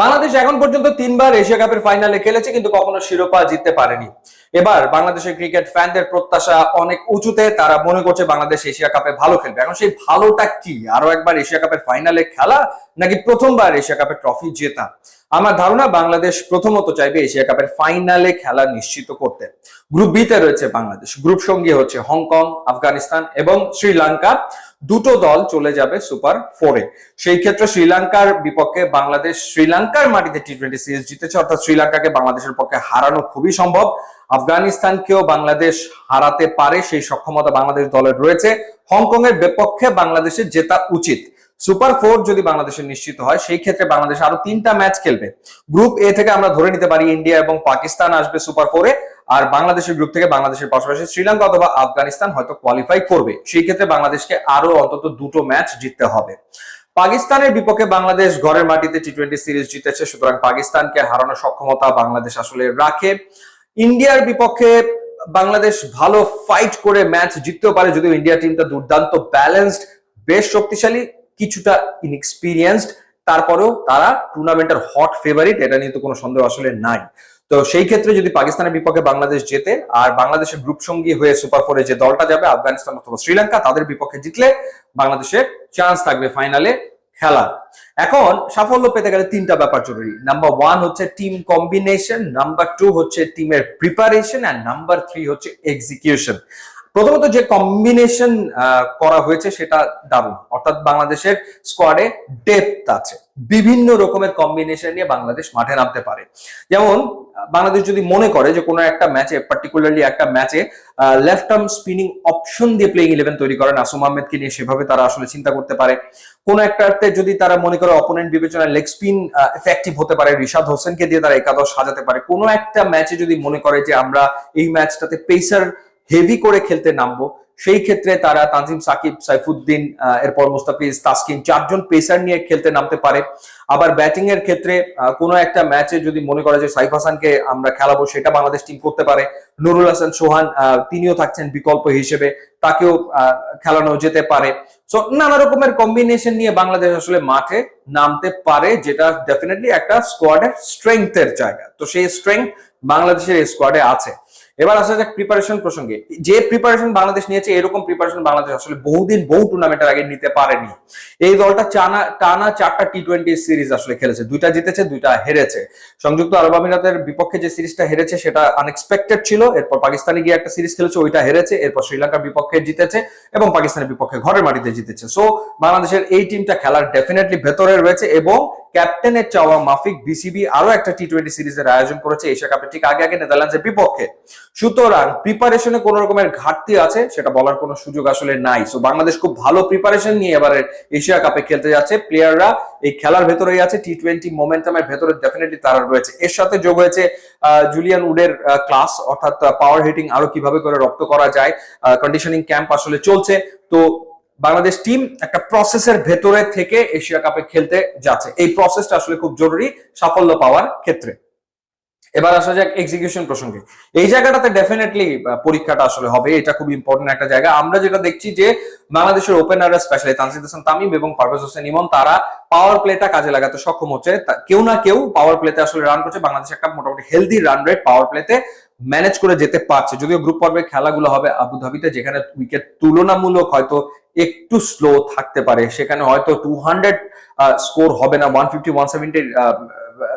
বাংলাদেশ এখন পর্যন্ত 3বার এশিয়া কাপের ফাইনালে খেলেছে, কিন্তু কখনো শিরোপা জিততে পারেনি। এবার বাংলাদেশের ক্রিকেট ফ্যানদের প্রত্যাশা অনেক উঁচুতে। তারা মনে করছে বাংলাদেশ এশিয়া কাপে ভালো খেলবে। এখন সেই ভালোটা কি? আরো একবার এশিয়া কাপের ফাইনালে খেলা, নাকি প্রথমবার এশিয়া কাপের ট্রফি জেতা? আমার ধারণা বাংলাদেশ প্রথমত চাইবে এশিয়া কাপের ফাইনালে খেলা নিশ্চিত করতে। গ্রুপ বি তে রয়েছে বাংলাদেশ, গ্রুপ সঙ্গী হচ্ছে হংকং, আফগানিস্তান এবং শ্রীলঙ্কা। দুটো দল চলে যাবে সুপার ফোরে। সেই ক্ষেত্রে শ্রীলঙ্কার বিপক্ষে বাংলাদেশ শ্রীলঙ্কার মাটিতে টি-20 সিরিজ জিতেছে, অর্থাৎ শ্রীলঙ্কাকে বাংলাদেশের পক্ষে হারানো খুবই সম্ভব। আফগানিস্তানকেও বাংলাদেশ হারাতে পারে, সেই সক্ষমতা বাংলাদেশ দলের রয়েছে। হংকং এর বিপক্ষে বাংলাদেশের জেতা উচিত। সুপার ফোর যদি বাংলাদেশের নিশ্চিত হয়, সেই ক্ষেত্রে বাংলাদেশ আরো 3টা ম্যাচ খেলবে। গ্রুপ এ থেকে আমরা ধরে নিতে পারি ইন্ডিয়া এবং পাকিস্তান আসবে সুপার ফোরে, আর বাংলাদেশের গ্রুপ থেকে বাংলাদেশের পাশাপাশি শ্রীলঙ্কা অথবা আফগানিস্তান হয়তো কোয়ালিফাই করবে। সেই ক্ষেত্রে বাংলাদেশকে আরো অন্তত 2টো ম্যাচ জিততে হবে। পাকিস্তানের বিপক্ষে বাংলাদেশ ঘরের মাটিতে টি-20 সিরিজ জিতেছে, সুতরাং পাকিস্তানকে হারানোর সক্ষমতা বাংলাদেশ আসলে রাখে। ইন্ডিয়ার বিপক্ষে বাংলাদেশ ভালো ফাইট করে ম্যাচ জিততেও পারে, যদিও ইন্ডিয়া টিমটা দুর্দান্ত ব্যালেন্সড, বেশ শক্তিশালী, কিছুটা ইনএক্সপিরিয়েন্সড। তারপরেও তারা টুর্নামেন্টের হট ফেভারিট, এটা নিয়ে তো কোনো সন্দেহ আসলে নাই। তো সেই ক্ষেত্রে যদি পাকিস্তানের বিপক্ষে বাংলাদেশ জেতে, আর বাংলাদেশের গ্রুপ সঙ্গী হয়ে সুপার ফোরে যে দলটা যাবে আফগানিস্তান অথবা শ্রীলঙ্কা, তাদের বিপক্ষে জিতলে বাংলাদেশের চান্স থাকবে ফাইনালে খেলা। এখন সাফল্য পেতে গেলে 3টা ব্যাপার জরুরি। নাম্বার 1 হচ্ছে টিম কম্বিনেশন, নাম্বার 2 হচ্ছে টিমের প্রিপারেশন, আর নাম্বার 3 হচ্ছে এক্সিকিউশন। প্রথমত যে কম্বিনেশন করা হয়েছে সেটা দারুণ, অর্থাৎ বাংলাদেশের স্কোয়াডে ডেপথ আছে, বিভিন্ন রকমের কম্বিনেশন নিয়ে বাংলাদেশ মাঠে নামতে পারে। যেমন বাংলাদেশ যদি মনে করে যে কোনো একটা ম্যাচে, পার্টিকুলারলি একটা ম্যাচে লেফট আর্ম স্পিনিং অপশন দিয়ে প্লেইং 11 তৈরি করেন আসম আহমেদকে নিয়ে, সেভাবে তারা আসলে চিন্তা করতে পারে। কোন একটাতে যদি তারা মনে করে অপোনেন্ট বিবেচনায় লেগ স্পিন এফেক্টিভ হতে পারে, রিশাদ হোসেনকে দিয়ে তারা একাদশ সাজাতে পারে। কোনো একটা ম্যাচে যদি মনে করে যে আমরা এই ম্যাচটাতে পেসার হেভি করে খেলতে নামবো, সেই ক্ষেত্রে তারা তানজিম সাকিব, সাইফুদ্দিন, এরপর মুস্তাফিজ, তাসকিন, 4জন পেসার নিয়ে খেলতে নামতে পারে। আবার ব্যাটিং এর ক্ষেত্রে কোনো একটা ম্যাচে যদি মনে করে যে সাইফ হাসানকে আমরা খেলাবো, সেটা বাংলাদেশ টিম করতে পারে। নুরুল হাসান সোহান তিনিও থাকছেন বিকল্প হিসেবে, তাকেও খেলানো যেতে পারে। সো নানা রকমের কম্বিনেশন নিয়ে বাংলাদেশ আসলে মাঠে নামতে পারে, যেটা ডেফিনেটলি একটা স্কোয়াডের স্ট্রেংথের জায়গা। তো সেই স্ট্রেংথ বাংলাদেশের স্কোয়াডে আছে। এবার আসা যাক প্রিপারেশন প্রসঙ্গে। যে প্রিপারেশন বাংলাদেশ নিয়েছে, এরকম প্রিপারেশন বাংলাদেশ আসলে বহুদিন বহু টুর্নামেন্টের আগে নিতে পারেনি। এই দলটা টানা 4টা টি-20 সিরিজ আসলে খেলেছে, 2টা জিতেছে, 2টা হেরেছে। সংযুক্ত আরব আমিরাতের বিপক্ষে যে সিরিজটা হেরেছে সেটা আনএক্সপেক্টেড ছিল। এরপর পাকিস্তানে গিয়ে একটা সিরিজ খেলেছে, ওইটা হেরেছে। এরপর শ্রীলঙ্কার বিপক্ষে জিতেছে এবং পাকিস্তানের বিপক্ষে ঘরের মাটিতে জিতেছে। সো বাংলাদেশের এই টিমটা খেলার ডেফিনেটলি ভেতরে রয়েছে, এবং ক্যাপ্টেনের চাওয়া মাফিক বিসিবি আরো একটা টি-20 সিরিজের আয়োজন করেছে এশিয়া কাপের ঠিক আগে আগে নেদারল্যান্ডসের বিপক্ষে। সুতরাং প্রিপারেশনে কোন রকমের ঘাটতি আছে সেটা বলার কোনো সুযোগ আসলে নাই। সো বাংলাদেশ খুব ভালো প্রিপারেশন নিয়ে এবারে এশিয়া কাপে খেলতে যাচ্ছে। প্লেয়াররা এই খেলার ভেতরেই আছে, টি-20 মোমেন্টামের ভেতরে ডেফিনেটলি তারা রয়েছে। এর সাথে যোগ হয়েছে জুলিয়ান উডের ক্লাস, অর্থাৎ পাওয়ার হিটিং আরো কিভাবে করে রপ্ত করা যায়। কন্ডিশনিং ক্যাম্প আসলে চলছে। তো বাংলাদেশ টিম একটা প্রসেসের ভেতরে থেকে এশিয়া কাপে খেলতে যাচ্ছে। এই প্রসেসটা আসলে খুব জরুরি সাফল্য পাওয়ার ক্ষেত্রে। এবার আসা যাক এক্সিকিউশন প্রসঙ্গে। এই জায়গাটাতে ডেফিনেটলি পরীক্ষাটা আসলে হবে, এটা খুব ইম্পর্টেন্ট একটা জায়গা। আমরা যেটা দেখছি যে বাংলাদেশের ওপেনাররা, স্পেশালি তানজিদ হাসান তামিম এবং পারভেজ হোসেন ইমন, তারা পাওয়ার প্লেটা কাজে লাগাতে সক্ষম হচ্ছে। কেউ না কেউ পাওয়ার প্লেতে আসলে রান করছে। বাংলাদেশ একটা মোটামুটি হেলদি রান রেট পাওয়ার প্লেতে ম্যানেজ করে যেতে পারছে। যদিও গ্রুপ পর্বের খেলাগুলো হবে আবুধাবিতে, যেখানে উইকেট তুলনামূলক হয়তো একটু স্লো থাকতে পারে, সেখানে হয়তো 200 স্কোর হবে না, 150 170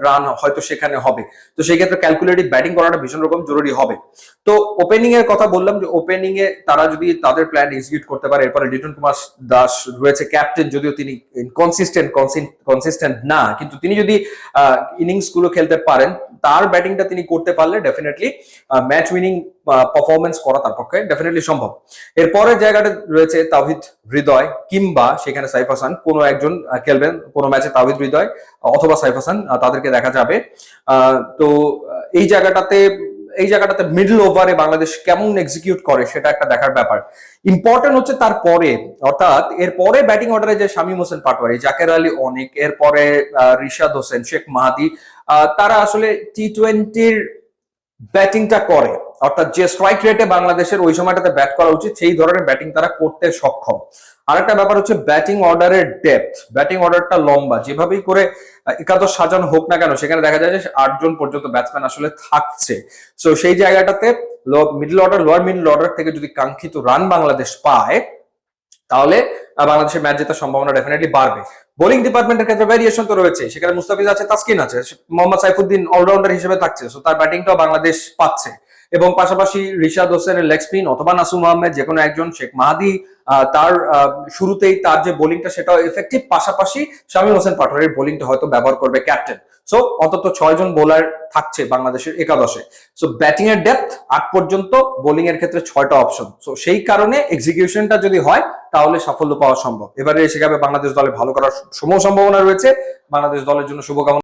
রান হয়তো সেখানে হবে। তো সেই ক্ষেত্রে ক্যালকুলেটিভ ব্যাটিং করাটা ভীষণ রকম জরুরি হবে। তো ওপেনিং এর কথা বললাম, যে ওপেনিং এ তারা যদি তাদের প্ল্যান এক্সিকিউট করতে পারে। এরপরে লিটন কুমার দাস রয়েছে ক্যাপ্টেন, যদিও তিনি কনসিস্টেন্ট না, কিন্তু তিনি যদি ইনিংস গুলো খেলতে পারেন, তার ব্যাটিংটা তিনি করতে পারলে ডেফিনেটলি ম্যাচ উইনিং পারফরমেন্স করা তার পক্ষে ডেফিনেটলি সম্ভব। এরপরের জায়গাটা রয়েছে তাওহিদ হৃদয়, কিংবা সেখানে সাইফ হাসান, কোনো একজন খেলবেন কোনো ম্যাচে। তাওহিদ হৃদয় অথবা সাইফ হাসান, তাদেরকে দেখা যাবে। তো এই জায়গাটাতে মিডল ওভারে বাংলাদেশ কেমন এক্সিকিউট করে সেটা একটা দেখার ব্যাপার। ইম্পর্টেন্ট হচ্ছে তারপরে, অর্থাৎ এরপরে ব্যাটিং অর্ডারে যে শামীম হোসেন পাটোয়ারি, জাকের আলী অনেক, এরপরে রিশাদ হোসেন, শেখ মাহাদি, তারা আসলে টি-20-র ব্যাটিংটা করে। অর্থাৎ যে স্ট্রাইক রেটে বাংলাদেশের ওই সময়টাতে ব্যাট করা উচিত সেই ধরনের ব্যাটিং তারা করতে সক্ষম। আরেকটা ব্যাপার হচ্ছে ব্যাটিং অর্ডারের ডেপথ, ব্যাটিং অর্ডারটা লম্বা, যেভাবেই করে একাদশ সাজানো হোক না কেন সেখানে দেখা যায় যে 8 জন পর্যন্ত ব্যাটসম্যান আসলে থাকছে। সো সেই জায়গাটাতে middle order, lower middle order থেকে যদি কাঙ্ক্ষিত রান বাংলাদেশ পায় তাহলে বাংলাদেশের ম্যাচ জেতার সম্ভাবনা ডেফিনেটলি বাড়বে। বোলিং ডিপার্টমেন্টের ক্ষেত্রে ভ্যারিয়েশন তো রয়েছে, সেখানে মুস্তাফিজ আছে, তাসকিন আছে, মোহাম্মদ সাইফুদ্দিন অলরাউন্ডার হিসেবে থাকছে, সো তার ব্যাটিংটাও বাংলাদেশ পাচ্ছে। এবং পাশাপাশি রিশাদ হোসেনের লেগ স্পিন অথবা নাসুম আহমেদ যে কোনো একজন, শেখ মাহাদি তার শুরুতেই তার যে বোলিংটা সেটাও এফেক্টিভ, পাশাপাশি শামীম হোসেন পাটোয়ারির বোলিংটা হয়তো ব্যবহার করবে ক্যাপ্টেন। সো অন্তত 6 জন বোলার থাকছে বাংলাদেশের একাদশে। সো ব্যাটিং এর ডেপথ 8 পর্যন্ত, বোলিং এর ক্ষেত্রে 6টা অপশন। সো সেই কারণে এক্সিকিউশনটা যদি হয় তাহলে সাফল্য পাওয়া সম্ভব। এবারে এসে যাবে বাংলাদেশ দলে ভালো করার সম্ভাবনা রয়েছে। বাংলাদেশ দলের জন্য শুভকামনা।